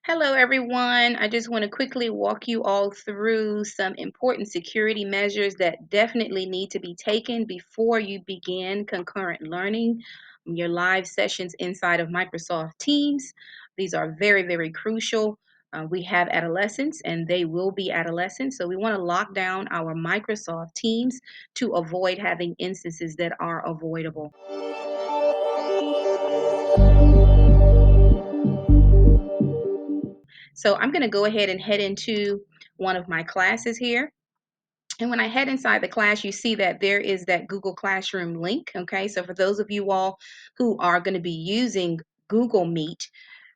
Hello, everyone. I just want to quickly walk you all through some important security measures that definitely need to be taken before you begin concurrent learning, your live sessions inside of Microsoft Teams. These are very, very crucial. We have adolescents and they will be adolescents, so we want to lock down our Microsoft Teams to avoid having instances that are avoidable. So I'm going to go ahead and head into one of my classes here. And when I head inside the class, you see that there is that Google Classroom link. Okay, so for those of you all who are going to be using Google Meet,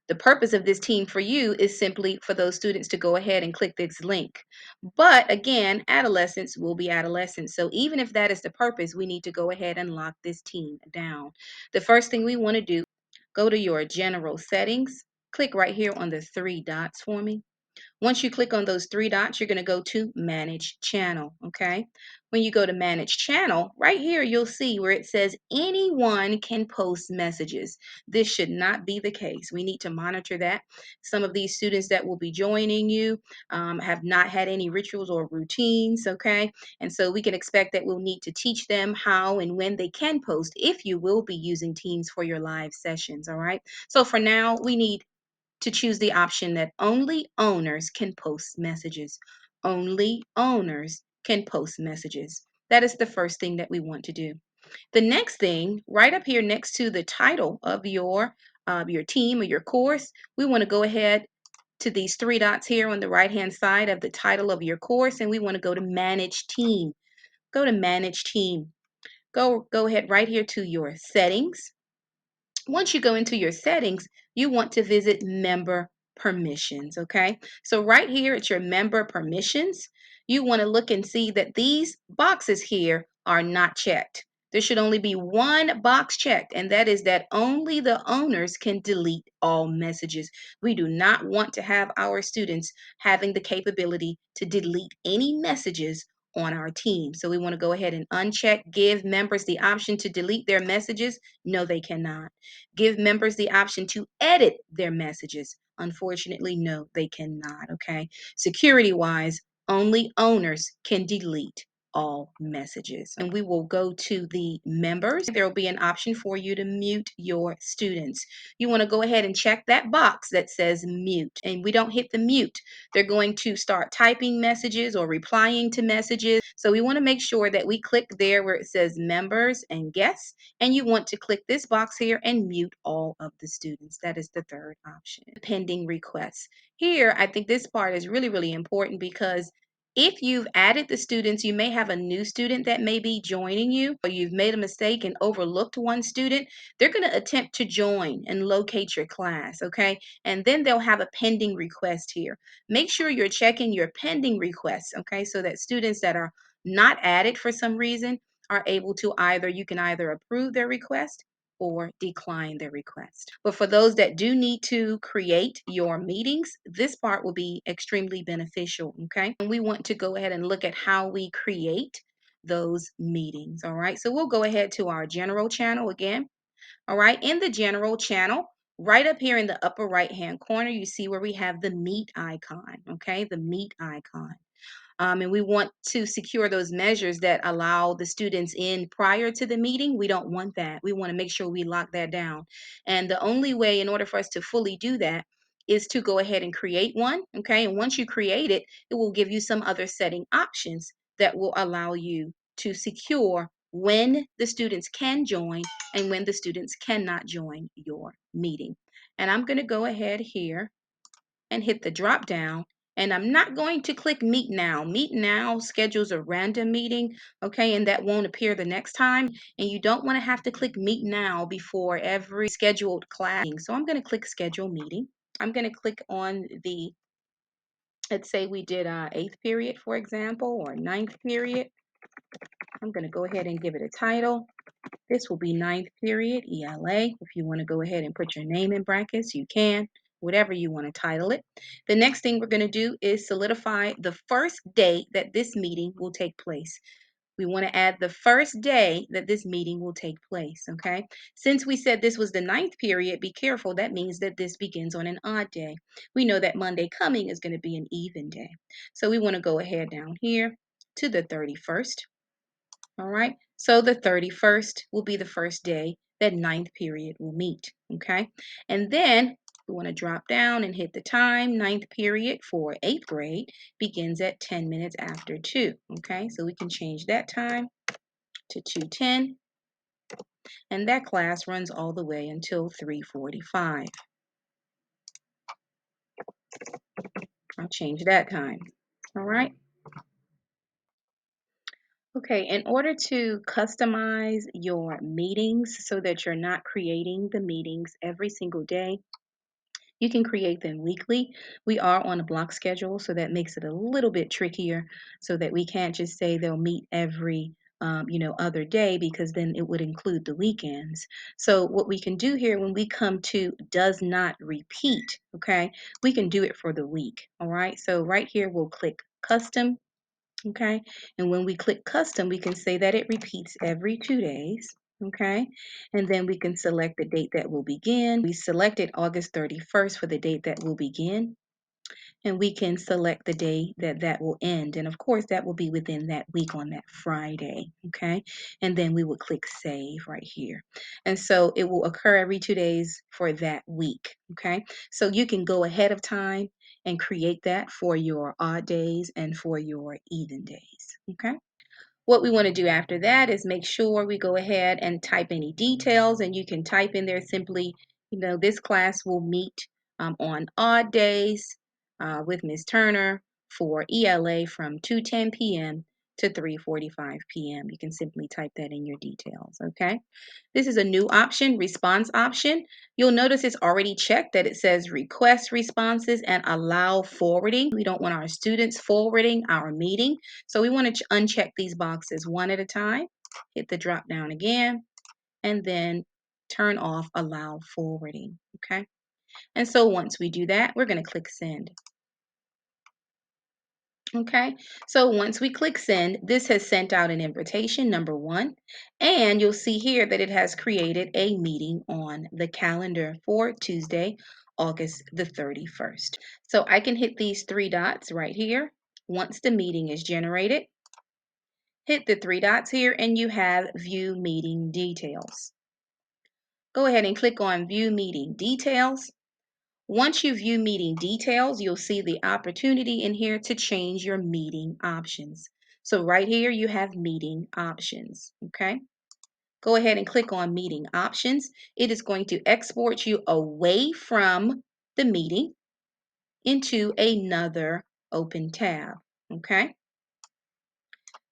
the purpose of this team for you is simply for those students to go ahead and click this link. But again, adolescents will be adolescents. So even if that is the purpose, we need to go ahead and lock this team down. The first thing we want to do, go to your general settings, click right here on the three dots for me. Once you click on those three dots, you're going to go to Manage Channel, okay? When you go to Manage Channel, right here you'll see where it says anyone can post messages. This should not be the case. We need to monitor that. Some of these students that will be joining you have not had any rituals or routines, okay? And so we can expect that we'll need to teach them how and when they can post if you will be using Teams for your live sessions, all right? So for now, we need to choose the option that only owners can post messages. Only owners can post messages. That is the first thing that we want to do. The next thing, right up here next to the title of your team or your course, we want to go ahead to these three dots here on the right hand side of the title of your course, and we want to go to Manage Team. Go to Manage Team. Go ahead right here to your settings. Once you go into your settings, you want to visit member permissions, okay? So right here at your member permissions, you want to look and see that these boxes here are not checked. There should only be one box checked, and that is that only the owners can delete all messages. We do not want to have our students having the capability to delete any messages on our team. So we want to go ahead and uncheck, give members the option to delete their messages. No, they cannot. Give members the option to edit their messages. Unfortunately, no, they cannot. Okay. Security wise, only owners can delete all messages. And we will go to the members. There will be an option for you to mute your students. You want to go ahead and check that box that says mute. And we don't hit the mute. They're going to start typing messages or replying to messages. So we want to make sure that we click there where it says members and guests, and you want to click this box here and mute all of the students. That is the third option. Pending requests. Here, I think this part is really, really important because if you've added the students, you may have a new student that may be joining you, or you've made a mistake and overlooked one student. They're going to attempt to join and locate your class, okay? And then they'll have a pending request here. Make sure you're checking your pending requests, okay? So that students that are not added for some reason are able to you can either approve their request or decline their request. But for those that do need to create your meetings, this part will be extremely beneficial, okay? And we want to go ahead and look at how we create those meetings, all right? So we'll go ahead to our general channel again, all right? In the general channel, right up here in the upper right-hand corner, you see where we have the meet icon, okay? The meet icon. And we want to secure those measures that allow the students in prior to the meeting. We don't want that. We want to make sure we lock that down. And the only way, in order for us to fully do that, is to go ahead and create one. Okay. And once you create it, it will give you some other setting options that will allow you to secure when the students can join and when the students cannot join your meeting. And I'm going to go ahead here and hit the drop down. And I'm not going to click Meet Now. Meet Now schedules a random meeting, okay, and that won't appear the next time. And you don't want to have to click Meet Now before every scheduled class. So I'm going to click Schedule Meeting. I'm going to click on the, let's say we did eighth period, for example, or ninth period. I'm going to go ahead and give it a title. This will be ninth period, ELA. If you want to go ahead and put your name in brackets, you can, whatever you want to title it. The next thing we're going to do is solidify the first date that this meeting will take place. We want to add the first day that this meeting will take place, okay? Since we said this was the ninth period, be careful. That means that this begins on an odd day. We know that Monday coming is going to be an even day. So we want to go ahead down here to the 31st. All right, so the 31st will be the first day that ninth period will meet, okay? And then we want to drop down and hit the time. Ninth period for 8th grade begins at 10 minutes after 2, okay? So we can change that time to 2:10, and that class runs all the way until 3:45. I'll change that time, all right? Okay, in order to customize your meetings so that you're not creating the meetings every single day, you can create them weekly. We are on a block schedule, so that makes it a little bit trickier so that we can't just say they'll meet every other day, because then it would include the weekends. So what we can do here when we come to does not repeat, okay, we can do it for the week. All right, so right here we'll click custom. Okay, and when we click custom, we can say that it repeats every 2 days. Okay, and then we can select the date that will begin. We selected August 31st for the date that will begin, and we can select the day that that will end. And of course, that will be within that week on that Friday. Okay, and then we will click save right here. And so it will occur every 2 days for that week. Okay, so you can go ahead of time and create that for your odd days and for your even days. Okay. What we want to do after that is make sure we go ahead and type any details, and you can type in there simply, this class will meet on odd days with Ms. Turner for ELA from 2:10 p.m. to 3:45 p.m. You can simply type that in your details, okay? This is a new option, response option. You'll notice it's already checked that it says request responses and allow forwarding. We don't want our students forwarding our meeting. So we want to uncheck these boxes one at a time. Hit the drop down again, and then turn off allow forwarding, okay? And so once we do that, we're going to click send. Okay, so once we click send, this has sent out an invitation, number one, and you'll see here that it has created a meeting on the calendar for Tuesday, August the 31st. So I can hit these three dots right here. Once the meeting is generated, hit the three dots here and you have view meeting details. Go ahead and click on view meeting details. Once you view meeting details, you'll see the opportunity in here to change your meeting options. So right here, you have meeting options, okay? Go ahead and click on meeting options. It is going to export you away from the meeting into another open tab, okay?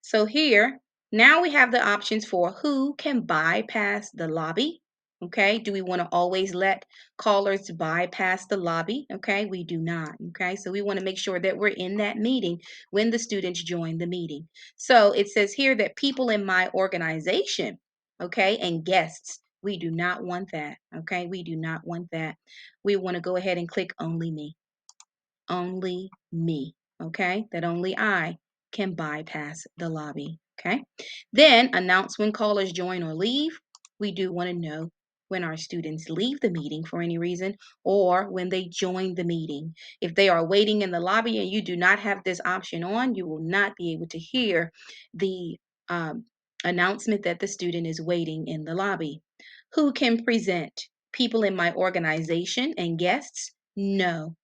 So here, now we have the options for who can bypass the lobby. Okay, do we want to always let callers bypass the lobby? Okay, we do not. Okay, so we want to make sure that we're in that meeting when the students join the meeting. So it says here that people in my organization, okay, and guests, we do not want that. Okay, we do not want that. We want to go ahead and click only me. Only me, okay? That only I can bypass the lobby, okay? Then announce when callers join or leave. We do want to know when our students leave the meeting for any reason or when they join the meeting. If they are waiting in the lobby and you do not have this option on, you will not be able to hear the um, announcement that the student is waiting in the lobby. Who can present? People in my organization and guests? No,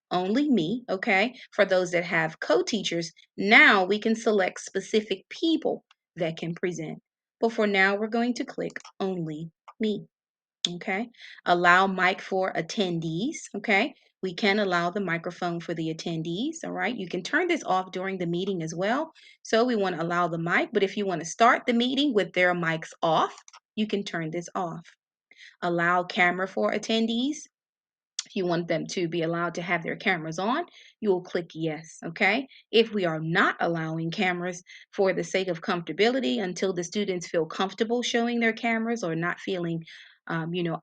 only me, okay? For those that have co-teachers, now we can select specific people that can present. But for now, we're going to click only me, okay? Allow mic for attendees, okay? We can allow the microphone for the attendees, all right? You can turn this off during the meeting as well. So we want to allow the mic, but if you want to start the meeting with their mics off, you can turn this off. Allow camera for attendees. If you want them to be allowed to have their cameras on, you will click yes, okay? If we are not allowing cameras for the sake of comfortability until the students feel comfortable showing their cameras or not feeling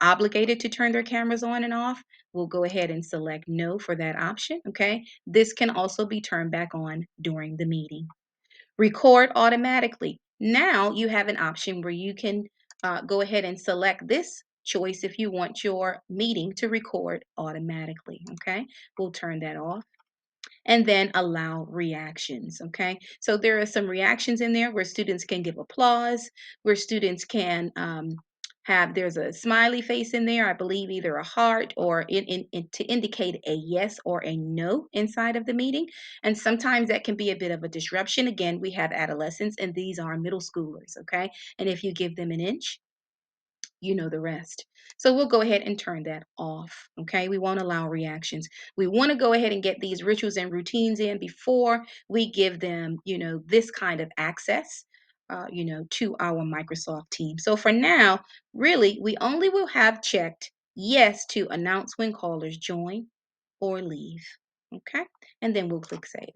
obligated to turn their cameras on and off, we'll go ahead and select no for that option, okay? This can also be turned back on during the meeting. Record automatically. Now you have an option where you can go ahead and select this choice if you want your meeting to record automatically. Okay, we'll turn that off and then allow reactions. Okay, so there are some reactions in there where students can give applause, where students can have there's a smiley face in there, I believe either a heart or to indicate a yes or a no inside of the meeting. And sometimes that can be a bit of a disruption. Again, we have adolescents and these are middle schoolers. Okay, and if you give them an inch, you know the rest. So we'll go ahead and turn that off. Okay, we won't allow reactions. We want to go ahead and get these rituals and routines in before we give them, this kind of access, to our Microsoft team. So for now, really, we only will have checked yes to announce when callers join or leave. Okay, and then we'll click save.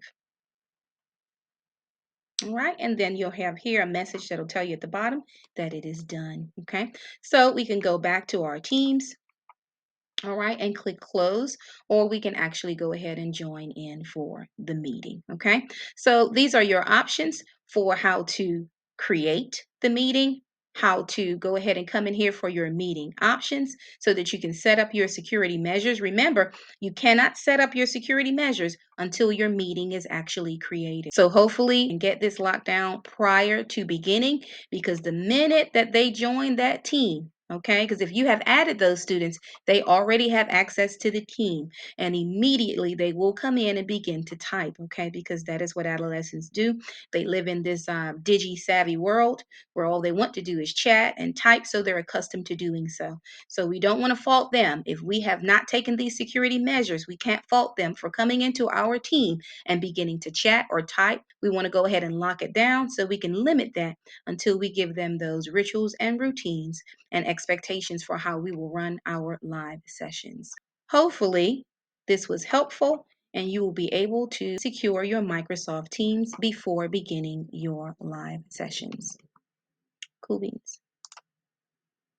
All right, and then you'll have here a message that'll tell you at the bottom that it is done. Okay, so we can go back to our teams, all right, and click close, or we can actually go ahead and join in for the meeting. Okay, so these are your options for how to create the meeting, how to go ahead and come in here for your meeting options so that you can set up your security measures. Remember, you cannot set up your security measures until your meeting is actually created. So hopefully you can get this locked down prior to beginning, because the minute that they join that team, okay, because if you have added those students, they already have access to the team, and immediately they will come in and begin to type, okay, because that is what adolescents do. They live in this digi savvy world where all they want to do is chat and type, so they're accustomed to doing so. So we don't want to fault them. If we have not taken these security measures, we can't fault them for coming into our team and beginning to chat or type. We want to go ahead and lock it down so we can limit that until we give them those rituals and routines and expectations for how we will run our live sessions. Hopefully, this was helpful and you will be able to secure your Microsoft Teams before beginning your live sessions. Cool beans.